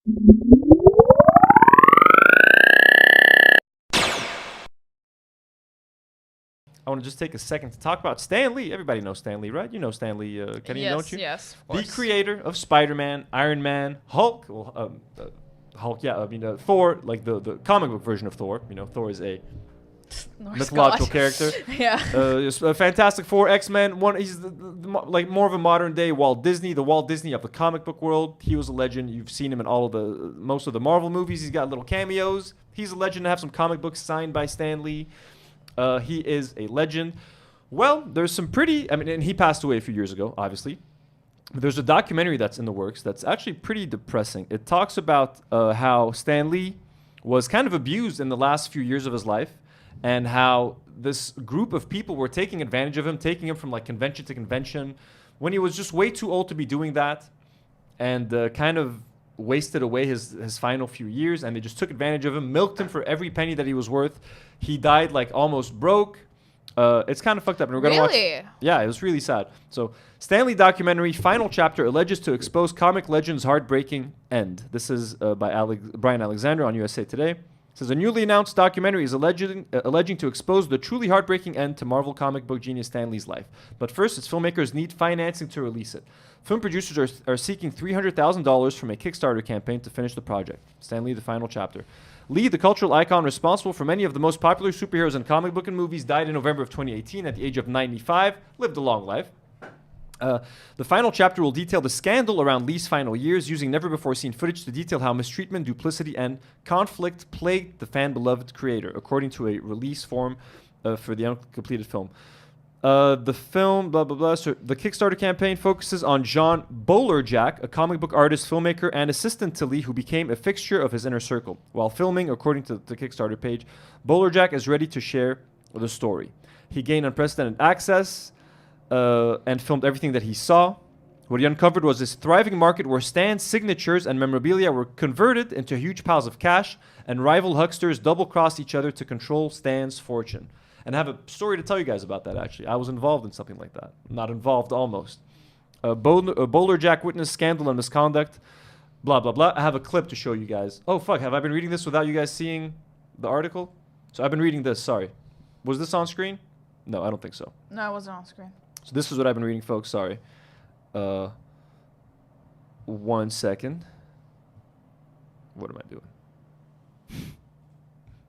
I want to just take a second to talk about Stan Lee. Everybody knows Stan Lee, right? You know Stan Lee, Kenny, yes, don't you? Yes, of The course. creator of Spider-Man, Iron Man, Hulk. Well, Hulk, yeah. I mean, Thor, like the comic book version of Thor. You know, Thor is a Norse mythological god. character. Yeah. Fantastic Four, X-Men. He's like more of a modern day Walt Disney, the Walt Disney of the comic book world. He was a legend. You've seen him in most of the Marvel movies. He's got little cameos. He's a legend to have some comic books signed by Stan Lee. He is a legend. Well, there's some and he passed away a few years ago, obviously. But there's a documentary that's in the works that's actually pretty depressing. It talks about how Stan Lee was kind of abused in the last few years of his life, and how this group of people were taking advantage of him, taking him from like convention to convention, when he was just way too old to be doing that, and kind of wasted away his final few years, and they just took advantage of him, milked him for every penny that he was worth. He died like almost broke. It's kind of fucked up, and we're gonna watch. Yeah, it was really sad. So, Stan Lee documentary, final chapter alleges to expose comic legend's heartbreaking end. This is by Brian Alexander on USA Today. It says a newly announced documentary is alleging to expose the truly heartbreaking end to Marvel comic book genius Stan Lee's life. But first, its filmmakers need financing to release it. Film producers are seeking $300,000 from a Kickstarter campaign to finish the project. Stan Lee, the final chapter. Lee, the cultural icon responsible for many of the most popular superheroes in comic book and movies, died in November of 2018 at the age of 95. Lived a long life. The final chapter will detail the scandal around Lee's final years, using never-before-seen footage to detail how mistreatment, duplicity, and conflict plagued the fan-beloved creator, according to a release form for the uncompleted film. The film, blah, blah, blah. So the Kickstarter campaign focuses on John Bolerjack, a comic book artist, filmmaker, and assistant to Lee, who became a fixture of his inner circle. While filming, according to the Kickstarter page, Bolerjack is ready to share the story. He gained unprecedented access and filmed everything that he saw. What he uncovered was this thriving market where Stan's signatures and memorabilia were converted into huge piles of cash, and rival hucksters double-crossed each other to control Stan's fortune. And I have a story to tell you guys about that, actually. I was involved in something like that. Not involved, almost. Bolerjack witnessed scandal and misconduct, blah, blah, blah. I have a clip to show you guys. Oh, fuck. Have I been reading this without you guys seeing the article? So I've been reading this. Sorry. Was this on screen? No, I don't think so. No, it wasn't on screen. So this is what I've been reading, folks. Sorry. 1 second. What am I doing?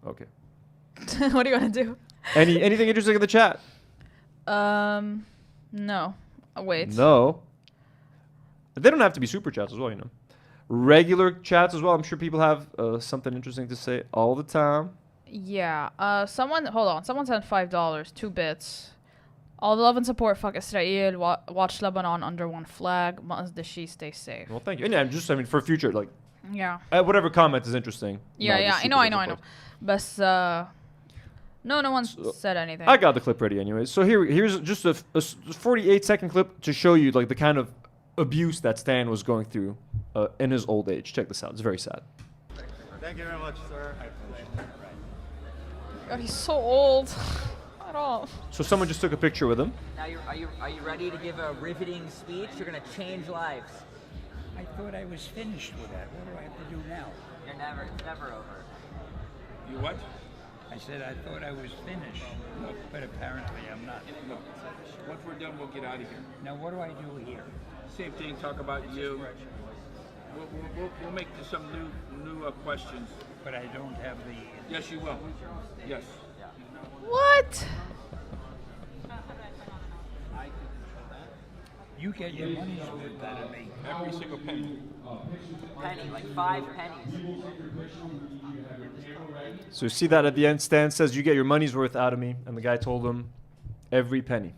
Okay. What do you want to do? Anything interesting in the chat? No. Oh, wait. No. They don't have to be super chats as well, you know. Regular chats as well. I'm sure people have something interesting to say all the time. Yeah. Hold on. Someone sent $5, 2 bits. All the love and support. Fuck Israel. Watch Lebanon under one flag. Mazdashi, stay safe. Well, thank you. And yeah, I mean, for future, like. Yeah. Whatever comment is interesting. Yeah. I know. But no one said anything. I got the clip ready anyway. So here's just a 48-second clip to show you like the kind of abuse that Stan was going through in his old age. Check this out. It's very sad. Thank you very much, sir. God, he's so old. At all. So someone just took a picture with him. Now, are you ready to give a riveting speech? You're going to change lives. I thought I was finished with that. What do I have to do now? It's never over. You what? I said I thought I was finished, but apparently I'm not. No. Once we're done, we'll get out of here. Now what do I do here? Same thing. Talk about you. We'll make some new questions. But I don't have the. Yes, you will. Yes. What? You get your money's worth out of me. Every single penny. Penny, like 5 pennies. So you see that at the end, Stan says, "You get your money's worth out of me," and the guy told him, "Every penny."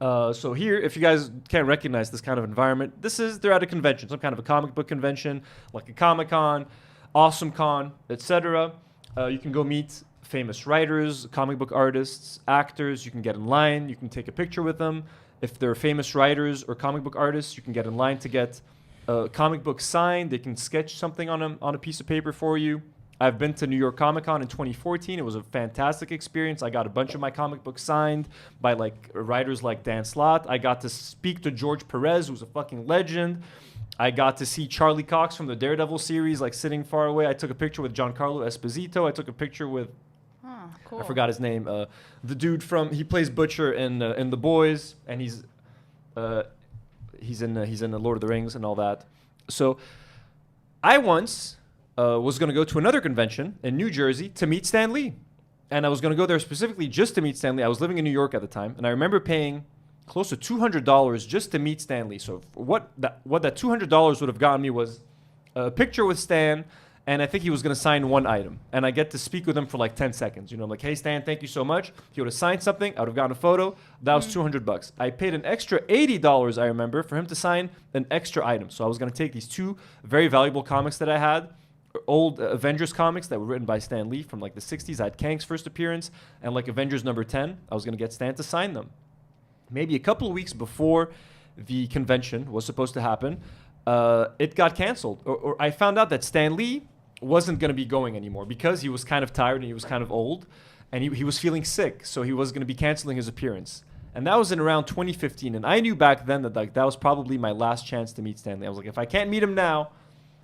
So here, if you guys can't recognize this kind of environment, they're at a convention, some kind of a comic book convention, like a Comic-Con, Awesome Con, etc. You can go meet famous writers, comic book artists, actors. You can get in line. You can take a picture with them. If they're famous writers or comic book artists, you can get in line to get a comic book signed. They can sketch something on a piece of paper for you. I've been to New York Comic Con in 2014. It was a fantastic experience. I got a bunch of my comic books signed by like writers like Dan Slott. I got to speak to George Perez, who's a fucking legend. I got to see Charlie Cox from the Daredevil series, like sitting far away. I took a picture with Giancarlo Esposito. I took a picture with Cool. I forgot his name. The dude he plays Butcher in The Boys, and he's in the Lord of the Rings and all that. So I once was going to go to another convention in New Jersey to meet Stan Lee, and I was going to go there specifically just to meet Stan Lee. I was living in New York at the time, and I remember paying close to $200 just to meet Stan Lee. So what that $200 would have gotten me was a picture with Stan. And I think he was going to sign one item. And I get to speak with him for like 10 seconds. You know, I'm like, hey, Stan, thank you so much. He would have signed something. I would have gotten a photo. That was $200. I paid an extra $80, I remember, for him to sign an extra item. So I was going to take these two very valuable comics that I had, old Avengers comics that were written by Stan Lee from like the 60s. I had Kang's first appearance and like Avengers number 10. I was going to get Stan to sign them. Maybe a couple of weeks before the convention was supposed to happen, it got canceled. Or I found out that Stan Lee wasn't going to be going anymore because he was kind of tired and he was kind of old and he was feeling sick, so he was going to be canceling his appearance. And that was in around 2015, and I knew back then that like that was probably my last chance to meet Stan Lee. I was like, if I can't meet him now,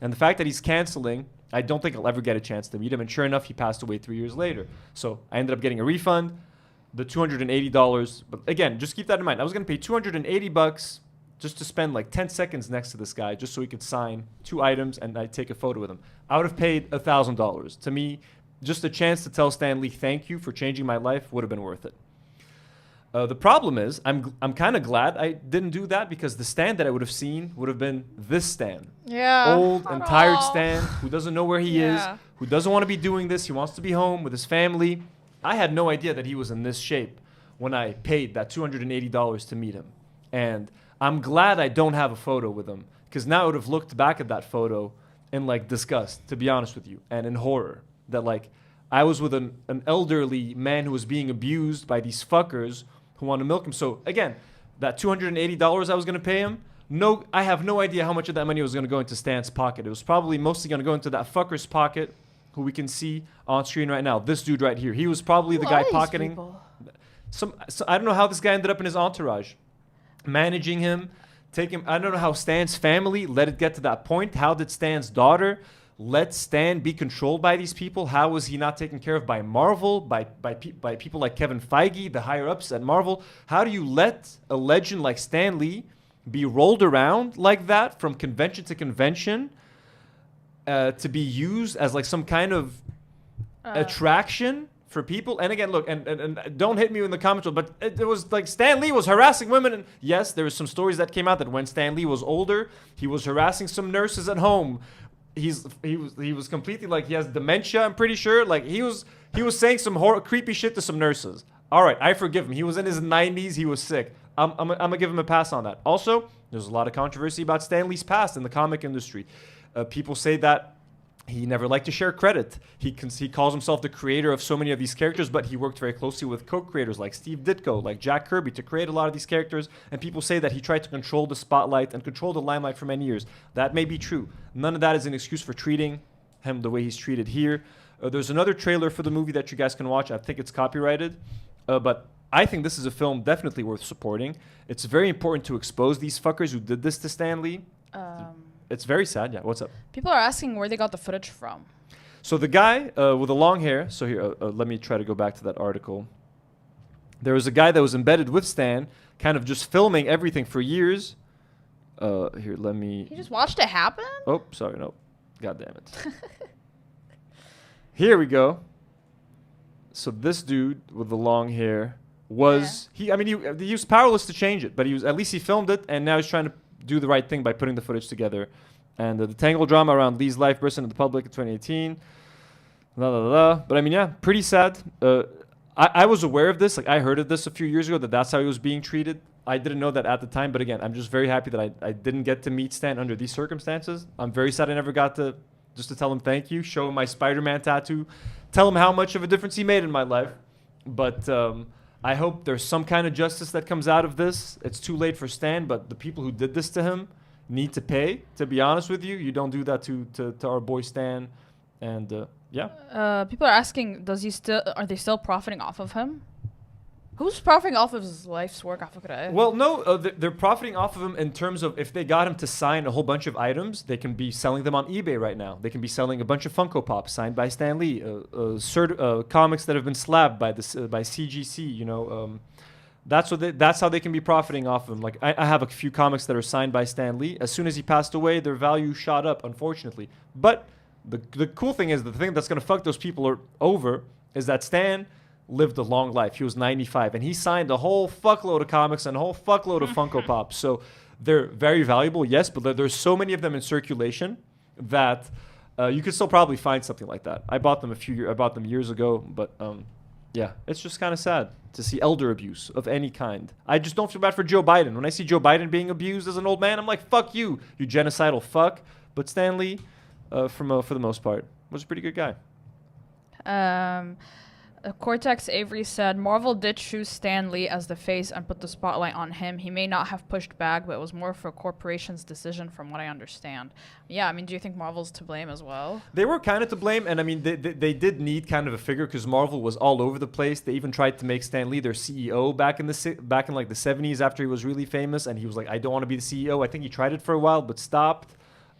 and the fact that he's canceling, I don't think I'll ever get a chance to meet him. And sure enough, he passed away 3 years later. So I ended up getting a refund, the $280. But again, just keep that in mind. I was going to pay $280 just to spend like 10 seconds next to this guy just so he could sign two items and I'd take a photo with him. I would have paid $1,000. To me, just a chance to tell Stan Lee thank you for changing my life would have been worth it. The problem is, I'm kind of glad I didn't do that because the Stan that I would have seen would have been this Stan. Yeah. Old and tired Stan who doesn't know where he is, Yeah. who doesn't want to be doing this. He wants to be home with his family. I had no idea that he was in this shape when I paid that $280 to meet him. And I'm glad I don't have a photo with him because now I would have looked back at that photo in like disgust, to be honest with you, and in horror that like I was with an elderly man who was being abused by these fuckers who want to milk him. So again, that $280 I was going to pay him, I have no idea how much of that money was going to go into Stan's pocket. It was probably mostly going to go into that fucker's pocket who we can see on screen right now. This dude right here. He was probably the guy pocketing so I don't know how this guy ended up in his entourage. Managing him, I don't know how Stan's family let it get to that point. How did Stan's daughter let Stan be controlled by these people? How was he not taken care of by Marvel, by people like Kevin Feige, the higher ups at Marvel? How do you let a legend like Stan Lee be rolled around like that from convention to convention to be used as like some kind of attraction for people? And again, look, and don't hit me in the comments, but it was like Stan Lee was harassing women. And yes, there was some stories that came out that when Stan Lee was older, he was harassing some nurses at home. He was completely like he has dementia. I'm pretty sure. Like he was saying some creepy shit to some nurses. All right, I forgive him. He was in his 90s. He was sick. I'm gonna give him a pass on that. Also, there's a lot of controversy about Stan Lee's past in the comic industry. People say that he never liked to share credit. He calls himself the creator of so many of these characters, but he worked very closely with co-creators like Steve Ditko, like Jack Kirby to create a lot of these characters. And people say that he tried to control the spotlight and control the limelight for many years. That may be true. None of that is an excuse for treating him the way he's treated here. There's another trailer for the movie that you guys can watch. I think it's copyrighted, but I think this is a film definitely worth supporting. It's very important to expose these fuckers who did this to Stan Lee. It's very sad. Yeah, what's up? People are asking where they got the footage from. So the guy with the long hair. So here, let me try to go back to that article. There was a guy that was embedded with Stan, kind of just filming everything for years. Here, let me. He just watched it happen? Oh, sorry, no. God damn it. Here we go. So this dude with the long hair was he was powerless to change it, but at least he filmed it, and now he's trying to do the right thing by putting the footage together. And the tangled drama around Lee's life burst into the public in 2018. But I mean, yeah, pretty sad. I was aware of this. Like, I heard of this a few years ago, that's how he was being treated. I didn't know that at the time. But again, I'm just very happy that I didn't get to meet Stan under these circumstances. I'm very sad I never got to tell him thank you, show him my Spider-Man tattoo, tell him how much of a difference he made in my life. But I hope there's some kind of justice that comes out of this. It's too late for Stan, but the people who did this to him need to pay. To be honest with you, you don't do that to our boy Stan. And yeah. People are asking, are they still profiting off of him? Who's profiting off of his life's work? Well, no, they're profiting off of him in terms of if they got him to sign a whole bunch of items, they can be selling them on eBay right now. They can be selling a bunch of Funko Pops signed by Stan Lee, comics that have been slabbed by by CGC. You know, that's how they can be profiting off of him. Like I have a few comics that are signed by Stan Lee. As soon as he passed away, their value shot up, unfortunately. But the cool thing is, the thing that's gonna fuck those people over is that Stan lived a long life. He was 95, and he signed a whole fuckload of comics and a whole fuckload of Funko Pops. So they're very valuable, yes, but there's so many of them in circulation that you could still probably find something like that. I bought them years ago, but yeah, it's just kind of sad to see elder abuse of any kind. I just don't feel bad for Joe Biden. When I see Joe Biden being abused as an old man, I'm like, fuck you, you genocidal fuck. But Stan Lee, for the most part, was a pretty good guy. Cortex Avery said, Marvel did choose Stan Lee as the face and put the spotlight on him. He may not have pushed back, but it was more for a corporation's decision from what I understand. Yeah, I mean, do you think Marvel's to blame as well? They were kind of to blame, and I mean, they did need kind of a figure because Marvel was all over the place. They even tried to make Stan Lee their CEO back in like the 70s after he was really famous, and he was like, I don't want to be the CEO. I think he tried it for a while, but stopped.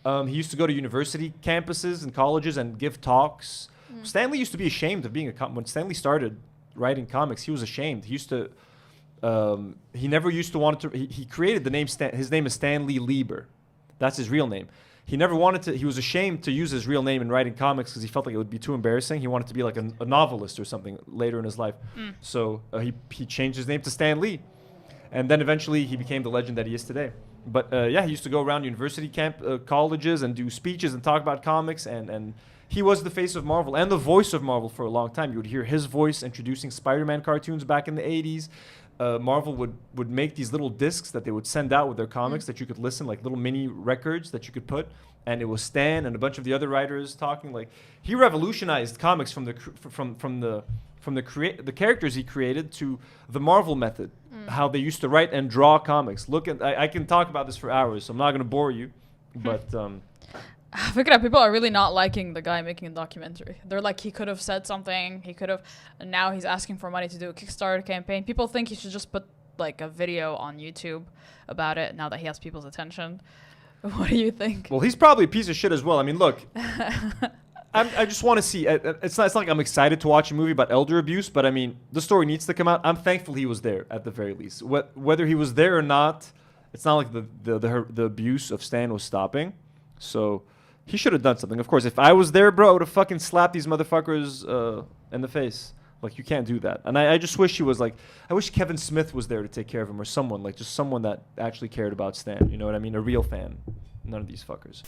He used to go to university campuses and colleges and give talks. Stan Lee used to be ashamed of being when Stan Lee started writing comics, he was ashamed. He used to, he never used to want to, he created the name, his name is Stan Lee Lieber. That's his real name. He never wanted to, he was ashamed to use his real name in writing comics because he felt like it would be too embarrassing. He wanted to be like a novelist or something later in his life. So he changed his name to Stan Lee. And then eventually he became the legend that he is today. But yeah, he used to go around university colleges and do speeches and talk about comics, and he was the face of Marvel and the voice of Marvel for a long time. You would hear his voice introducing Spider-Man cartoons back in the 80s. Marvel would make these little discs that they would send out with their comics that you could listen, like little mini records that you could put. And it was Stan and a bunch of the other writers talking. Like, he revolutionized comics from the characters he created to the Marvel method, how they used to write and draw comics. I can talk about this for hours, so I'm not going to bore you, but people are really not liking the guy making a documentary. They're like, he could have said something, and now he's asking for money to do a Kickstarter campaign. People think he should just put like a video on YouTube about it now that he has people's attention. What do you think? Well, he's probably a piece of shit as well. I mean, look, I just want to see. It's not like I'm excited to watch a movie about elder abuse, but I mean, the story needs to come out. I'm thankful he was there at the very least. Whether he was there or not, it's not like the abuse of Stan was stopping. So he should have done something. Of course, if I was there, bro, I would have fucking slapped these motherfuckers in the face. Like, you can't do that. And I just wish he was like, I wish Kevin Smith was there to take care of him, or someone, like just someone that actually cared about Stan. You know what I mean? A real fan. None of these fuckers.